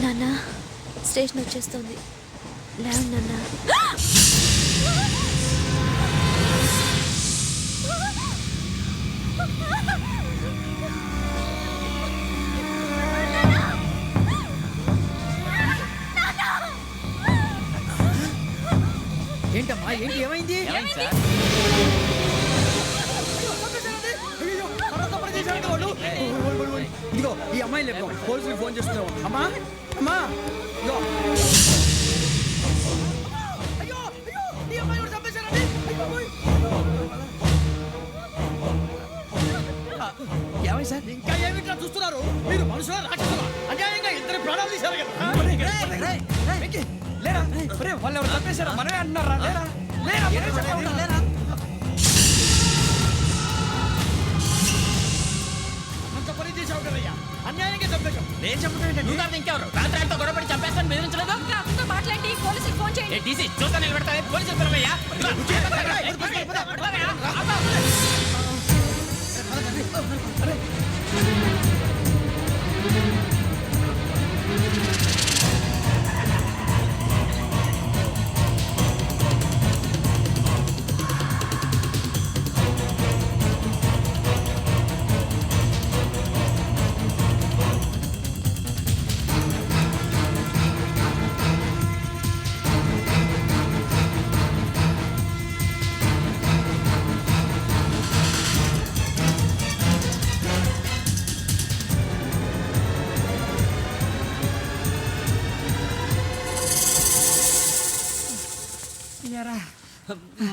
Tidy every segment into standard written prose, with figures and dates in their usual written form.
నాన్న స్టేషన్ వచ్చేస్తుంది. లేవు నాన్న. ఏంటమ్మా ఏంటి ఏమైంది? ఇదిగో ఈ అమ్మాయి లేపు పోలీసులకు ఫోన్ చేస్తున్నావు. అమ్మా అమ్మా ఇదిగో. అయ్యో అయ్యో ఈ అమ్మాయి కూడా చంపేశారండి. ఏమై సార్ ఇంకా ఏమిట్లా చూస్తున్నారు? మీరు మనుషుల రాక్షసులా? అన్యాయంగా ఇద్దరు ప్రాణాలు తీశారు కదా. లేరా వాళ్ళు ఎవరు చంపేశారా? మనమే అంటున్నారా? లేరా లేరా అన్యాయంగా చంపేశాం. నేను చెప్పడం ఇంకెవరు రాత్రి గొడవపడి చంపేస్తాను బెదిరించలేదు. మాట్లాడి పోలీసులకు ఫోన్ చేయండి. డీసీ చూస్తా నిలబెడతా పోలీసులు పిలవయ్యా.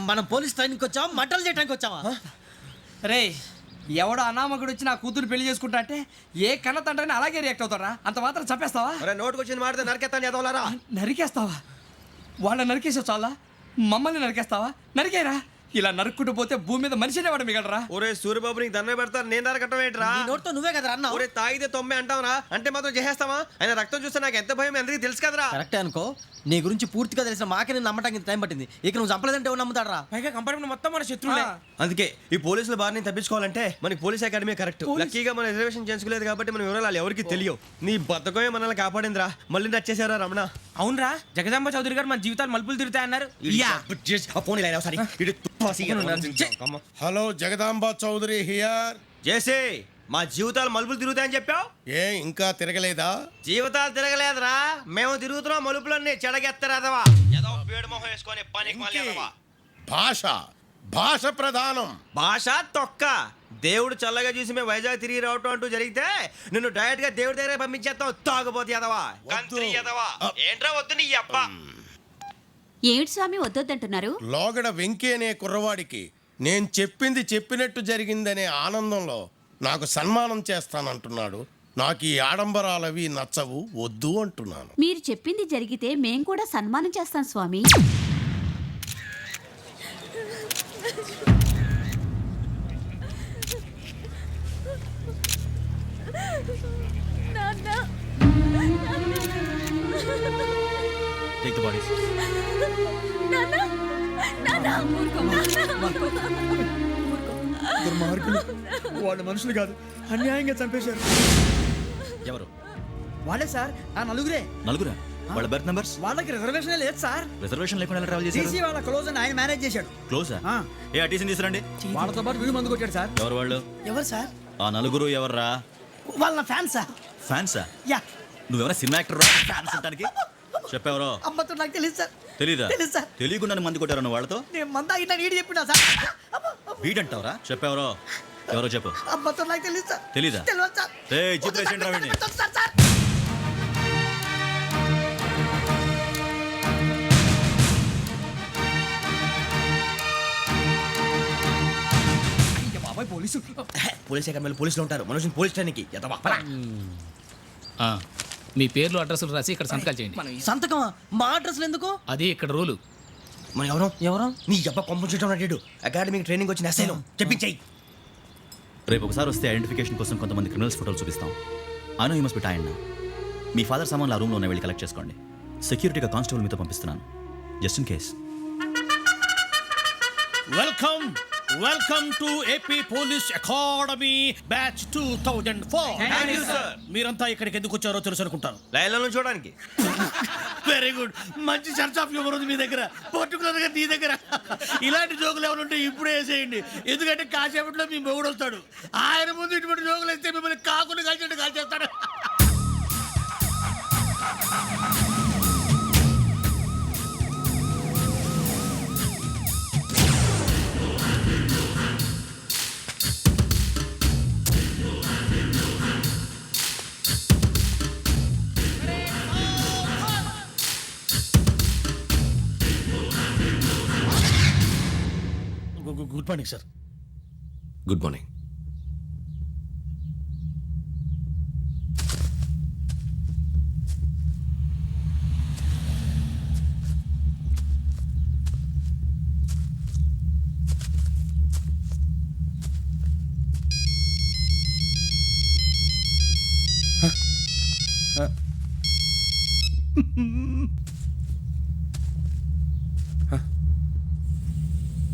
మనం పోలీస్ ట్రైనింగ్కి వచ్చామా మంటలు చేయడానికి వచ్చామా? రే ఎవడో అనామకుడు వచ్చి నా కూతురు పెళ్లి చేసుకుంటా అంటే ఏ కన్న తండ్రిని అలాగే రియాక్ట్ అవుతారా? అంత మాత్రం చంపేస్తావా? నోటుకు వచ్చింది మాడితే నరికేస్తాను ఎదవలారా. నరికేస్తావా? వాళ్ళ నరికేసావు చాలా, మమ్మల్ని నరికేస్తావా? నరికేరా. ఇలా నరుక్కుంటూ పోతే భూమి మీద మనిషినే వాడు మిగలరా. ఒరే సూర్యబాబు నీకు దండ పెడతాను, నేను నరకటం ఏంట్రా? నోటితో నువ్వే కదా అన్నా. ఒరే తాగితే తొమ్మే అంటావరా? అంటే మాత్రం చేసేస్తావా? ఆయన రక్తం చూస్తే నాకు ఎంత భయం అందరికీ తెలుసు కదరా. కరెక్టే అనుకో, నీ గురించి పూర్తిగా తెలిసిన మాకే నేను నమ్మటానికి టైం పట్టింది. ఇక నువ్వు చంపలేదంటే ఎవరు నమ్ముతాడరా? పైగా కంపార్ట్మెంట్ మొత్తం మన శత్రువులే. అందుకే ఈ పోలీసుల బారిని తప్పించుకోవాలంటే మనకి పోలీస్ అకాడమీ కరెక్ట్. లక్కీగా మన రిజర్వేషన్ చేసుకోలేదు కాబట్టి మన వివరాలు ఎవరికి తెలియవు. నీ బద్దకమే మనల్ని కాపాడిందిరా. మళ్ళీ నచ్చేసారా రమణ? అవునరా, జగదాంబ చౌదరి గారు మన జీవితాలు మలుపులు తిరుగుతాయన్నారు. Hello Jagadamba Chaudhary here. జేసే మా జీవితాలు మలుపులు తిరుగుతాయని చెప్పావు, ఏ ఇంకా తిరగలేదా? జీవితాలు తిరగలేదురా, మేము తిరుగుతున్నాం మలుపులన్నీ. చెడగెత్తరాదవా ఏదో పేడు మొహం వేసుకొని పనికి భాష భాష ప్రధానం. భాష తొక్క. దేవుడు చల్లగా చూసి మేము వైజాగ్ తిరిగి రావటం అంటూ జరిగితే నిన్ను డైరెక్ట్ గా దేవుడి దగ్గర పంపించేస్తాం. తాగుబోతు ఎదవా, కంత్రి ఎదవా. ఏంట్రా వద్దు నీ అబ్బా. ఏమిటి స్వామి వద్దొద్దంటున్నారు? లోగడ వెంకీ అనే కుర్రవాడికి నేను చెప్పింది చెప్పినట్టు జరిగిందనే ఆనందంలో నాకు సన్మానం చేస్తానంటున్నాడు. నాకు ఈ ఆడంబరాలవి నచ్చవు, వద్దు అంటున్నాను. మీరు చెప్పింది జరిగితే మేం కూడా సన్మానం చేస్తాం స్వామి. Take the bodies. వాళ్ళు మనుషులు కాదు, అన్యాయంగా చంపేశారు. ఎవరు? వాళ్ళే సార్, ఆ నలుగురే. నలుగురా? వాళ్ళ బర్త్ నంబర్స్? వాళ్ళకి రిజర్వేషన్ లేదు సార్. రిజర్వేషన్ లేకుండా ట్రావెల్ చేశారు. టీసీ వాళ్ళ క్లోజ్ అని ఆయన మేనేజ్ చేశాడు. క్లోజా? ఏ టీసీని తీసురండి. వాళ్ళతో పాటు వీడు మందు కొట్టాడు సార్. ఎవరు వాళ్ళు? ఎవరు సార్? ఆ నలుగురు ఎవర్రా? వాళ్ళ ఫ్యాన్స్ సార్. ఫ్యాన్సా? యా. నువ్వెవరా సినిమా యాక్టర్? ఫ్యాన్స్ అంటానికి చెప్పేవరో? అమ్మతో నాకు తెలియదు సార్. తెలీదా? తెలుసు సార్. తెలియకుండా మంది కొట్టారు వాళ్ళతో? నేను మంద ఇట్లా నీడి చెప్పినా సార్. వీడంటావరా? చెప్పేవరో? ఎవరో చెప్పు. అమ్మతో నాకు తెలియదు సార్. తెలీదా? తెలియదు సార్. ఏయ్ జిప్ పేషెంట్ రావండి. సార్ పోలీసు పోలీస్ అకాడమీలో పోలీసులు ఉంటారు. మనుషులు పోలీస్ ట్రైనింగ్కి ఎదవా. మీ పేర్లు అడ్రస్లు రాసి ఇక్కడ సంతకాలు చేయండి. సంతకమా? మా అడ్రస్లు ఎందుకు? అది ఇక్కడ రూలు. మన ఎవరు నీ అబ్బా పంపించడం అడ్డాడు. అకాడమిక్ ట్రైనింగ్ వచ్చిన అసైలం చెప్పించాయి. రేపు ఒకసారి వస్తే ఐడెంటిఫికేషన్ కోసం కొంతమంది క్రిమినల్స్ ఫోటోలు చూపిస్తాం. I know you must be tired now. Me father సామాన్లు ఆ రూమ్లో ఉన్న వెళ్ళి కలెక్ట్ చేసుకోండి. సెక్యూరిటీగా కానిస్టేబుల్ మీతో పంపిస్తున్నాను, just in case. Welcome welcome to AP police academy batch 2004. మీరంతా ఇక్కడికి ఎందుకు వచ్చారో తెలుసు అనుకుంటాను. లైన్లో చూడడానికి. వెరీ గుడ్, మంచి సెన్స్ ఆఫ్ హ్యూమర్ ఉంది మీ దగ్గర, పర్టికులర్ గా నీ దగ్గర. ఇలాంటి జోకులు ఎవరు ఉంటే ఇప్పుడే వేసేయండి, ఎందుకంటే కాసేపట్లో మీ మొగుడు వస్తాడు. ఆయన ముందు ఇటువంటి జోకులు వేస్తే మిమ్మల్ని కాకులు కాల్చేట్టు కాల్చేస్తాడు. Good morning sir. Good morning.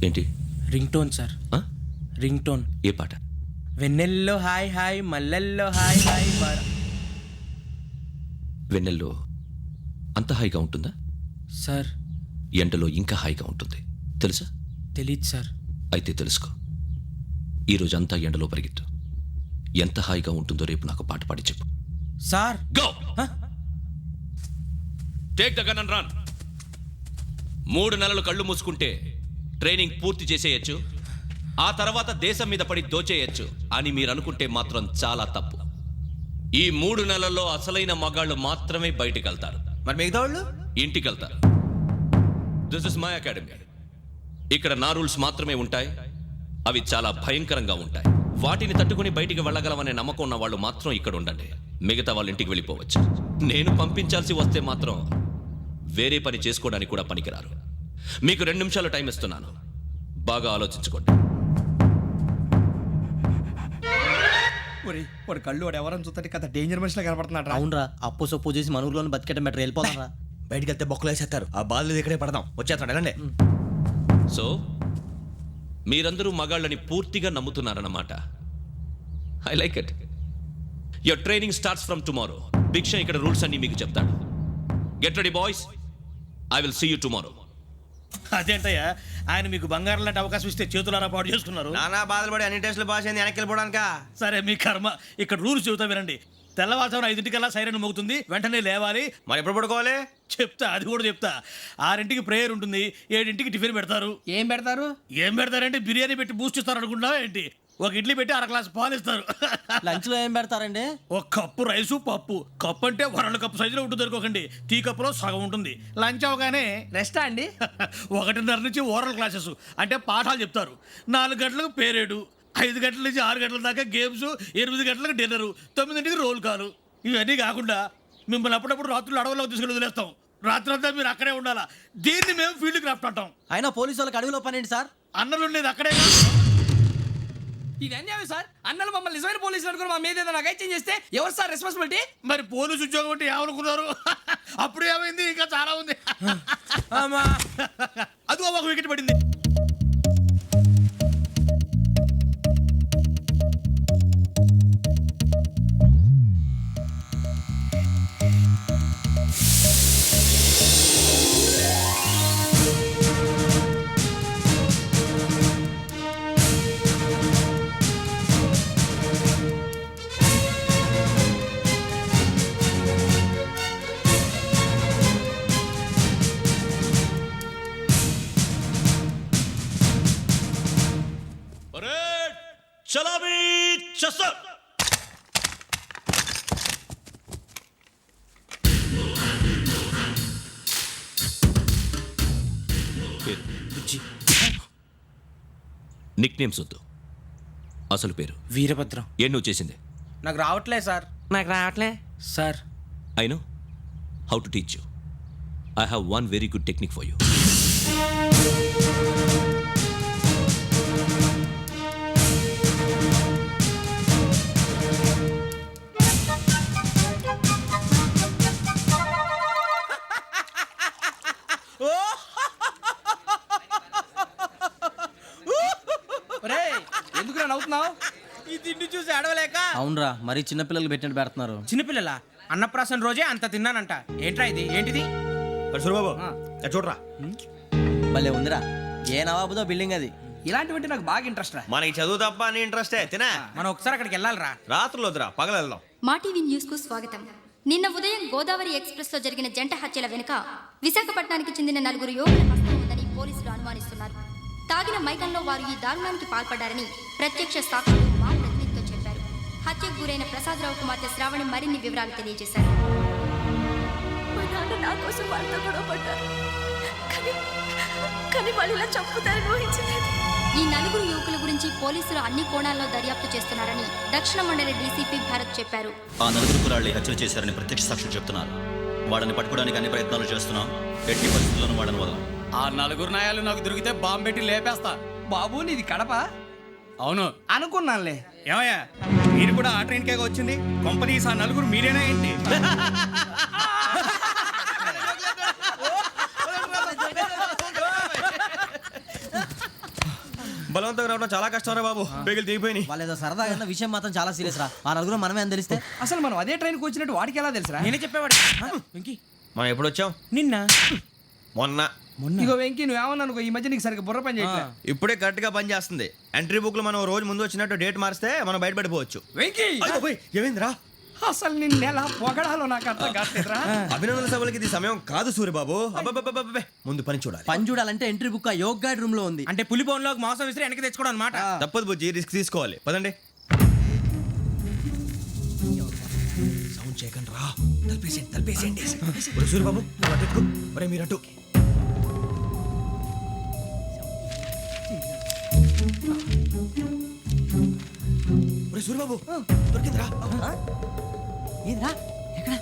ఏంటి రింగ్ టోన్ సార్, ఆ? Ring tone. ఏ పాట? వెన్నెల్లో హాయ్ హాయ్ మల్లెల్లో హాయ్ హాయ్ వెన్నెల్లో అంత హాయిగా ఉంటుందా? సార్ ఎండలో ఇంకా హాయిగా ఉంటుంది తెలుసా? తెలీదు సార్. అయితే తెలుసుకో. ఈరోజు అంతా ఎండలో పరిగెత్తు. ఎంత హాయిగా ఉంటుందో రేపు నాకు పాట పాడి చెప్పు. Sir go take the gun and run. 3 నెలలు కళ్ళు మూసుకుంటే ట్రైనింగ్ పూర్తి చేసేయచ్చు, ఆ తర్వాత దేశం మీద పడి దోచేయచ్చు అని మీరు అనుకుంటే మాత్రం చాలా తప్పు. ఈ 3 నెలల్లో అసలైన మగాళ్ళు మాత్రమే బయటికి వెళ్తారు. మరి మిగతా వాళ్ళు ఇంటికి వెళ్తారు. This is my academy. ఇక్కడ నా రూల్స్ మాత్రమే ఉంటాయి. అవి చాలా భయంకరంగా ఉంటాయి. వాటిని తట్టుకుని బయటికి వెళ్ళగలమనే నమ్మకం ఉన్న వాళ్ళు మాత్రం ఇక్కడ ఉండండి. మిగతా వాళ్ళ ఇంటికి వెళ్ళిపోవచ్చు. నేను పంపించాల్సి వస్తే మాత్రం వేరే పని చేసుకోవడానికి కూడా పనికిరారు. మీకు 2 నిమిషాలు టైం ఇస్తున్నాను, బాగా ఆలోచించుకోండి. వాడు కళ్ళు వాడు ఎవరైనా చూస్తే కదా డేంజర్ మనిషిలో కనపడుతున్నాడు. అవునరా, అప్పు సొప్పు చేసి మన ఊర్లో బతికేయడం బెటర్. వెళ్ళిపోతారా? బయటికి వెళ్తే బొక్కలు వేసేస్తారు. ఆ బాధలు ఇక్కడే పడదాం. వచ్చేస్తాడు వెళ్ళండి. సో మీరందరూ మగాళ్ళని పూర్తిగా నమ్ముతున్నారన్నమాట. I like it. Your training starts from tomorrow. Bhiksha ఇక్కడ రూల్స్ అన్ని మీకు చెప్తాడు. Get ready boys, I will see you tomorrow. అదేంటయ్యా, ఆయన మీకు బంగారం లాంటి అవకాశం ఇస్తే చేతులారా పాటు చేసుకున్నారు. నానా బాధలు పడి అన్ని టెస్టులు పాస్ అయింది, వెనక్కి వెళ్ళిపోవడానికా? సరే మీ కర్మ. ఇక్కడ రూల్స్ చెబుతా వినండి. తెల్లవారుజామున 5 సైరన్ మోగుతుంది, వెంటనే లేవాలి. మరి ఎప్పుడు పడుకోవాలి? చెప్తా, అది కూడా చెప్తా. 6 ప్రేయర్ ఉంటుంది, 7 టిఫిన్ పెడతారు. ఏం పెడతారు? ఏం పెడతారంటే బిర్యానీ పెట్టి బూస్ట్ ఇస్తారు అనుకుంటున్నావా ఏంటి? ఒక ఇడ్లీ పెట్టి 1 గ్లాస్ పాలు ఇస్తారు. లంచ్ లో ఏం పెడతారండి? 1 కప్పు రైసు పప్పు. కప్పు అంటే 1/2 కప్పు సైజులో ఉంటుంది అనుకోకండి. టీ కప్పులో సగం ఉంటుంది. లంచ్ అవగానే రెస్టా అండి? 1:30 నుంచి ఓరల్ క్లాసెస్ అంటే పాఠాలు చెప్తారు. 4 గంటలకు పేరేడు, 5 గంటల నుంచి 6 గంటల దాకా గేమ్స్, 8 గంటలకు డిన్నరు, 9 రోల్ కాలు. ఇవన్నీ కాకుండా మిమ్మల్ని అప్పుడప్పుడు రాత్రులు అడవుల్లో తీసుకుని వదిలేస్తాం. రాత్రంతా మీరు అక్కడే ఉండాలా. దీన్ని మేము ఫీల్డ్ క్రాఫ్ట్ అంటాం. అయినా పోలీసు వాళ్ళకి అడవిలో పని ఏంటి సార్? అన్నలు ఉండేది అక్కడే. ఇది అన్యాయం సార్. అన్నలు మమ్మల్ని నిజమైన పోలీసులు అనుకుని మా మీద ఏదైనా అగైత్యం చేస్తే ఎవరు సార్ రెస్పాన్సిబిలిటీ? మరి పోలీసు ఉద్యోగం అంటే ఏమనుకున్నారు? అప్పుడు ఏమైంది, ఇంకా చాలా ఉంది. అదిగో 1 వికెట్ పడింది. చలామీ చస్సర్. నిక్ నేమ్స్ వద్దు, అసలు పేరు. వీరభద్రం. ఏం నువ్వు చేసింది? నాకు రావట్లే సార్. నాకు రావట్లే sir. I know how to teach you. I have 1 very good technique for you. అవునరా మరీ చిన్నపిల్లలు పెట్టినట్టు పెడుతున్నారు. చిన్నపిల్లల అన్నప్రాసన రోజే అంత తిన్నానంట. ఏంట్రా ఇది? ఏంటిది? సూరిబాబు చూడరా భలే ఉందిరా. ఏ నవాబుదో బిల్డింగ్ అది. ఇలాంటివంటే నాకు బాగా ఇంట్రెస్ట్ రా. మనకి చదువు తప్ప అని ఇంట్రెస్టే తినా. మనం ఒకసారి అక్కడికి వెళ్ళాలిరా. రాత్రులు వద్దురా పగల వెళ్దాం. మా టీవీ న్యూస్ కు స్వాగతం. నిన్న ఉదయం గోదావరి ఎక్స్ప్రెస్ లో జరిగిన జంట హత్యల వెనుక విశాఖపట్నానికి చెందిన 4 యువకుల హస్తం ఉందని పోలీసులు అనుమానిస్తున్నారు. తాగిన మైకంలో వారు ఈ దారుణానికి పాల్పడ్డారని ప్రత్యక్ష సాక్షులు మా ప్రతినిధితో చెప్పారు. హత్యకు గురైన ప్రసాదరావు కుమార్తె శ్రావణి మరిన్ని వివరాలు తెలియజేశారు. మా నాన్న నా కోసం వాళ్ళతో గొడవ పడ్డారు. కానీ వాళ్ళు ఇలా చంపుతారని ఊహించలేదు. ఈ 4 యువకుల గురించి పోలీసులు అన్ని కోణాల్లో దర్యాప్తు చేస్తున్నారని దక్షిణ మండలి డీసీపీ భరత్ చెప్పారు. ఆ 4 కురాళ్ళు హత్యలు చేశారని ప్రత్యక్ష సాక్షులు చెప్తున్నారు. వాళ్ళని పట్టుకోవడానికి అన్ని ప్రయత్నాలు చేస్తున్నాం. ఎట్టి పరిస్థితుల్లోనూ వాళ్ళని వదలం. ఆ 4 నాయాలు నాకు దొరికితే బాంబు పెట్టి లేపేస్తా. బాబు నీది కడప? అవును అనుకున్నానులే. ఏమయ్యా మీరు కూడా ఆ ట్రైన్ కేగా వచ్చింది? కంపెనీస్ ఆ 4 మీరేనా ఏంటి? బలవంతంగా రావడం చాలా కష్టం రా బాబు. బేగులు దిగిపోయినాయి. వాళ్ళు ఏదో సరదాగా అన్న విషయం మాత్రం చాలా సీరియస్ రా. ఆ 4 మనమే అని తెలిస్తే అసలు మనం అదే ట్రైన్కి వచ్చినట్టు వాడికి ఎలా తెలుసురా? నేనే చెప్పేవాడు. వెంకీ మనం ఎప్పుడు వచ్చాం? నిన్న మొన్న. ఇగో వెంకీ నువ్వేమన్నా అనుకో, ఈ మధ్య నీకు సరిగ్గా బుర్ర పని చేయట్లేదు. ఇప్పుడే కరెక్ట్ గా పని చేస్తుంది. ఎంట్రీ బుక్ లో మనం రోజు ముందు వచ్చినట్టు డేట్ మారిస్తే మనం బయటపడిపోవచ్చు. వెంకీ ఏమైందిరా? అసలు నిన్ను ఎలా పొగడాలో నాకు అర్థం కావట్లేదురా. అభినందన సభలకి ఇది సమయం కాదు సూర్యబాబు. అబ్బబ్బబ్బబ్బబ్బే. ముందు పని చూడాలి. పని చూడాలంటే ఎంట్రీ బుక్ ఆ యోగ్ గైడ్ రూమ్ లో ఉంది. అంటే పులి బోన్ లోకి మాంసం విసిరి వెనక్కి తెచ్చుకోవడం అనమాట. తప్పదు బుజ్జి, రిస్క్ తీసుకోవాలి. పదండి. సౌండ్ చేయకండి రా. తలపేసేయండి. సూర్యబాబు మీరు అటు. సూర్యబాబు దొరికిందిరా. ఏంద్రా? ఎక్కడ?